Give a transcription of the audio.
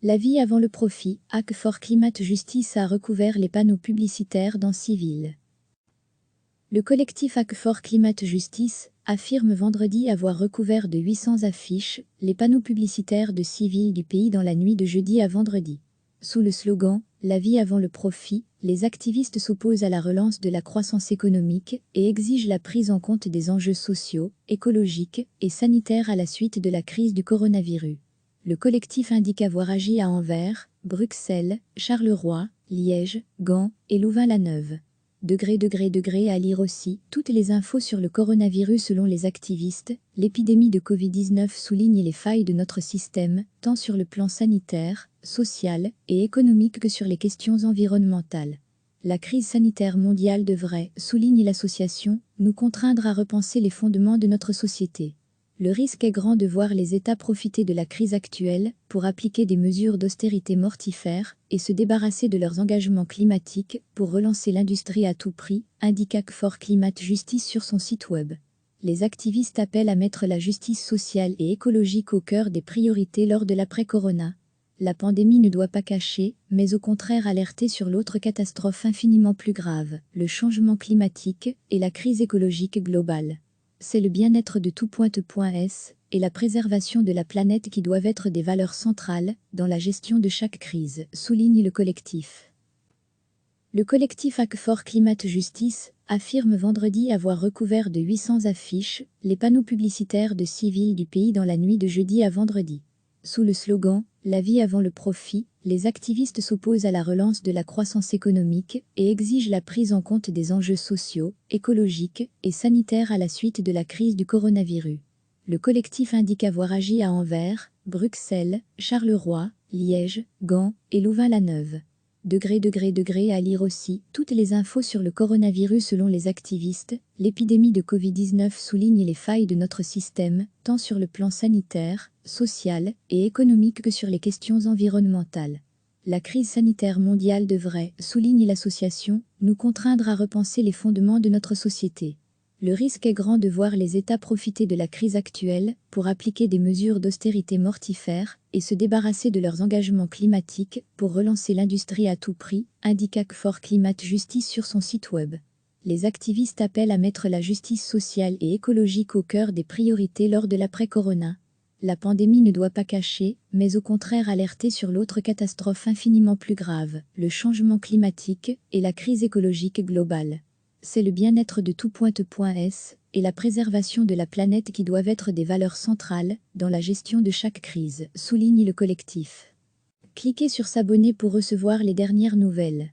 La vie avant le profit, Hack for Climate Justice a recouvert les panneaux publicitaires dans 6 villes. Le collectif Hack for Climate Justice affirme vendredi avoir recouvert de 800 affiches les panneaux publicitaires de 6 villes du pays dans la nuit de jeudi à vendredi. Sous le slogan « La vie avant le profit », les activistes s'opposent à la relance de la croissance économique et exigent la prise en compte des enjeux sociaux, écologiques et sanitaires à la suite de la crise du coronavirus. Le collectif indique avoir agi à Anvers, Bruxelles, Charleroi, Liège, Gand et Louvain-la-Neuve. À lire aussi toutes les infos sur le coronavirus selon les activistes. L'épidémie de Covid-19 souligne les failles de notre système, tant sur le plan sanitaire, social et économique que sur les questions environnementales. La crise sanitaire mondiale devrait, souligne l'association, nous contraindre à repenser les fondements de notre société. Le risque est grand de voir les États profiter de la crise actuelle pour appliquer des mesures d'austérité mortifères et se débarrasser de leurs engagements climatiques pour relancer l'industrie à tout prix, indique Hack for Climate Justice sur son site web. Les activistes appellent à mettre la justice sociale et écologique au cœur des priorités lors de l'après-corona. La pandémie ne doit pas cacher, mais au contraire alerter sur l'autre catastrophe infiniment plus grave, le changement climatique et la crise écologique globale. C'est le bien-être de tout point.s et la préservation de la planète qui doivent être des valeurs centrales dans la gestion de chaque crise, souligne le collectif. Le collectif Hack for Climate Justice affirme vendredi avoir recouvert de 800 affiches les panneaux publicitaires de 6 villes du pays dans la nuit de jeudi à vendredi. Sous le slogan « La vie avant le profit », les activistes s'opposent à la relance de la croissance économique et exigent la prise en compte des enjeux sociaux, écologiques et sanitaires à la suite de la crise du coronavirus. Le collectif indique avoir agi à Anvers, Bruxelles, Charleroi, Liège, Gand et Louvain-la-Neuve. À lire aussi toutes les infos sur le coronavirus selon les activistes. L'épidémie de Covid-19 souligne les failles de notre système, tant sur le plan sanitaire, social et économique que sur les questions environnementales. La crise sanitaire mondiale devrait, souligne l'association, nous contraindre à repenser les fondements de notre société. Le risque est grand de voir les États profiter de la crise actuelle pour appliquer des mesures d'austérité mortifères et se débarrasser de leurs engagements climatiques pour relancer l'industrie à tout prix, indique Hack for Climate Justice sur son site web. Les activistes appellent à mettre la justice sociale et écologique au cœur des priorités lors de l'après-corona. La pandémie ne doit pas cacher, mais au contraire alerter sur l'autre catastrophe infiniment plus grave, le changement climatique et la crise écologique globale. C'est le bien-être de tout point.s et la préservation de la planète qui doivent être des valeurs centrales dans la gestion de chaque crise, souligne le collectif. Cliquez sur s'abonner pour recevoir les dernières nouvelles.